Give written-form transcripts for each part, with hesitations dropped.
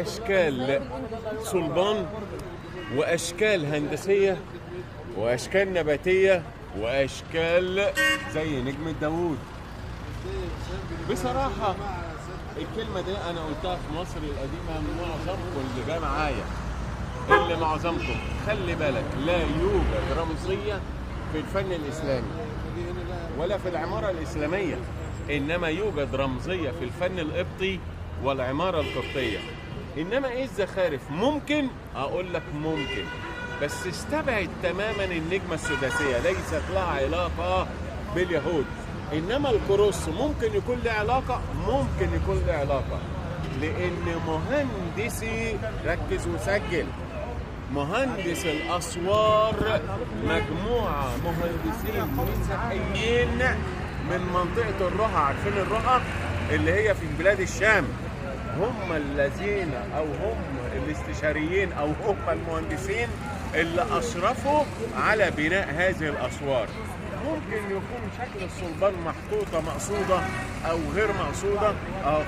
أشكال صلبان وأشكال هندسية وأشكال نباتية وأشكال زي نجم داوود. بصراحة الكلمة دي أنا قلتها في مصر القديمة، معظمكم اللي جاي معايا معظمكم خلي بالك، لا يوجد رمزية في الفن الإسلامي ولا في العمارة الإسلامية، إنما يوجد رمزية في الفن القبطي والعمارة القبطية. إنما إيه الزخارف؟ ممكن أقول لك ممكن، بس استبعد تماما النجمة السداسية، ليست لها علاقة باليهود. إنما الكروس ممكن يكون له علاقة، ممكن يكون له علاقة، لأن مهندسي، ركز وسجل، مهندس الأسوار مجموعة مهندسين مسيحيين من منطقة الرها. عارفين الرها اللي هي في بلاد الشام؟ هم الذين أو هم الاستشاريين أو هم المهندسين اللي أشرفوا على بناء هذه الأسوار. ممكن يكون شكل الصلبان محطوطة مقصودة أو غير مقصودة.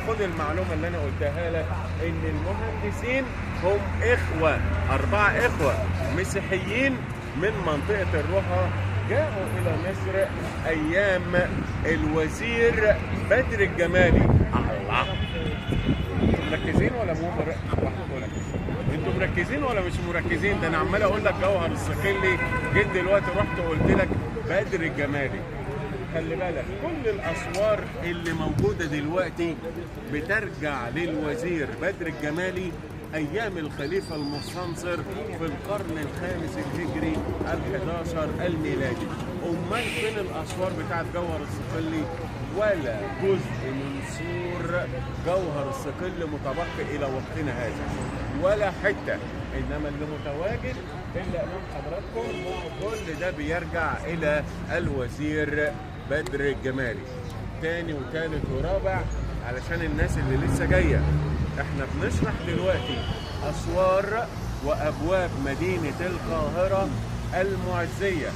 خد المعلومة اللي أنا قلتها لك، إن المهندسين هم إخوة، 4 إخوة مسيحيين من منطقة الرها، جاءوا إلى مصر أيام الوزير بدر الجمالي. الله، مركزين ولا مو انتوا مركزين ولا مش مركزين؟ ده انا عمال اقول لك جوهر الصقلي، جيت دلوقتي رحت قلت لك بدر الجمالي. خلي بالك كل الاسوار اللي موجوده دلوقتي بترجع للوزير بدر الجمالي ايام الخليفه المستنصر في القرن الخامس الهجري ال11 الميلادي. امال فين الاسوار بتاعت جوهر الصقلي؟ ولا جزء من سور جوهر الصقلي متبقي الى وقتنا هذا، ولا حته. انما اللي متواجد اللي امام حضراتكم كل ده بيرجع الى الوزير بدر الجمالي. تاني وتالت ورابع علشان الناس اللي لسه جايه، احنا بنشرح دلوقتي اسوار وابواب مدينه القاهره المعزيه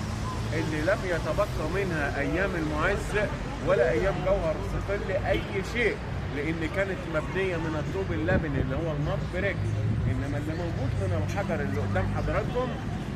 اللي لم يتبقى منها ايام المعز ولا ايام جوهر الصقلي اي شيء، لان كانت مبنيه من الطوب اللبني اللي هو المط بريك. انما اللي موجود من الحجر اللي قدام حضراتكم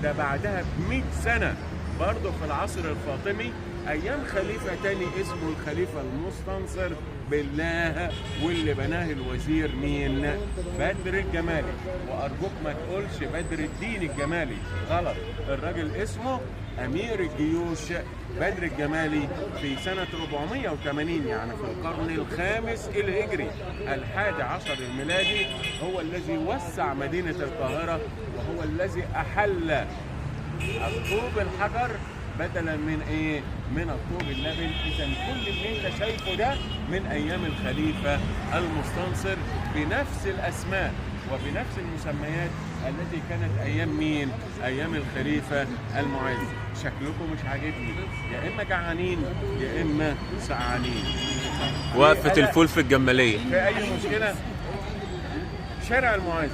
ده بعدها ب100 سنه برضه في العصر الفاطمي، ايام خليفه تاني اسمه الخليفه المستنصر بالله، واللي بناه الوزير مين؟ بدر الجمالي. وارجوك ما تقولش بدر الدين الجمالي، غلط، الراجل اسمه امير الجيوش بدر الجمالي في سنة 480، يعني في القرن الخامس الهجري ال11 الميلادي، هو الذي وسع مدينة القاهرة، وهو الذي أحل الطوب الحجر بدلا من ايه؟ من الطوب اللبن. اذا كل اللي انت شايفه ده من ايام الخليفة المستنصر بنفس الاسماء وبنفس المسميات التي كانت ايام مين؟ ايام الخليفة المعز. شكلكم مش عاجبني، يا اما جعانين يا اما سعانين. وقفة الفول في الجمالية. في اي مشكلة؟ شارع المعز،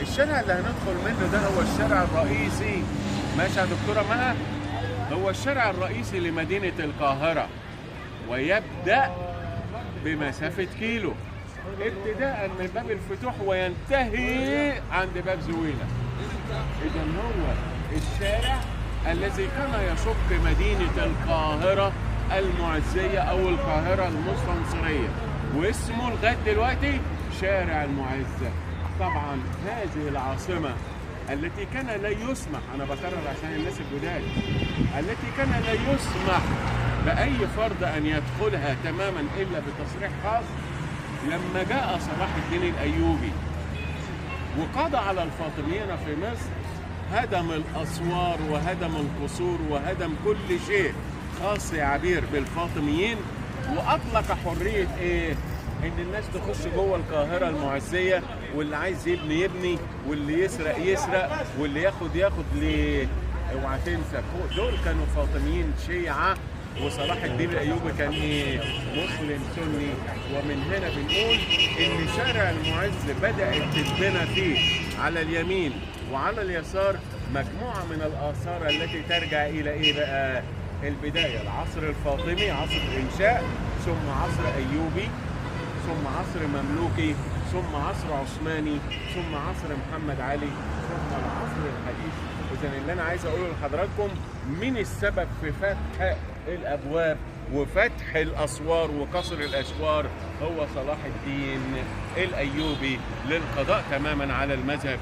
الشارع اللي هندخل منه ده هو الشارع الرئيسي، ماشي يا دكتورة مها؟ هو الشارع الرئيسي لمدينة القاهرة، ويبدأ بمسافة كيلو ابتداء من باب الفتوح وينتهي عند باب زويلة. إذا هو الشارع الذي كان يشق مدينة القاهرة المعزية أو القاهرة المستنصرية، واسمه لغاية دلوقتي شارع المعز. طبعا هذه العاصمة التي كان لا يسمح، أنا بكرر عشان الناس الجداد، التي كان لا يسمح بأي فرد أن يدخلها تماما إلا بتصريح خاص، لما جاء صلاح الدين الأيوبي وقضى على الفاطميين في مصر، هدم الأسوار وهدم القصور وهدم كل شيء خاص يا عبير بالفاطميين، وأطلق حرية إيه؟ إن الناس تخش جوه القاهرة المعزية، واللي عايز يبني يبني، واللي يسرق يسرق، واللي ياخد ياخد. ليه؟ اوعى تنسى دول كانوا فاطميين شيعة، وصلاح الدين الايوبي كان ايه؟ مسلم سني. ومن هنا بنقول ان شارع المعز بدأت تتبنى فيه على اليمين وعلى اليسار مجموعة من الآثار التي ترجع إلى إيه بقى؟ البداية العصر الفاطمي، عصر الإنشاء، ثم عصر أيوبي، ثم عصر مملوكي، ثم عصر عثماني، ثم عصر محمد علي، ثم العصر الحديث. إذا اللي أنا عايز أقوله لحضراتكم، من السبب في فتح الأبواب وفتح الأسوار وكسر الأسوار هو صلاح الدين الأيوبي للقضاء تماما على المذهب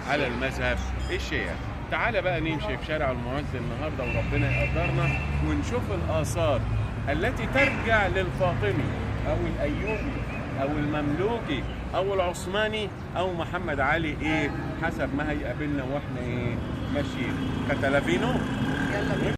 على المذهب الشيعي. تعالى بقى نمشي في شارع المعز النهارده وربنا يقدرنا ونشوف الآثار التي ترجع للفاطمي أو الأيوبي أو المملوكي أو العثماني أو محمد علي حسب ما هيقابلنا واحنا ماشيين. كتلافينو. يلا بينا.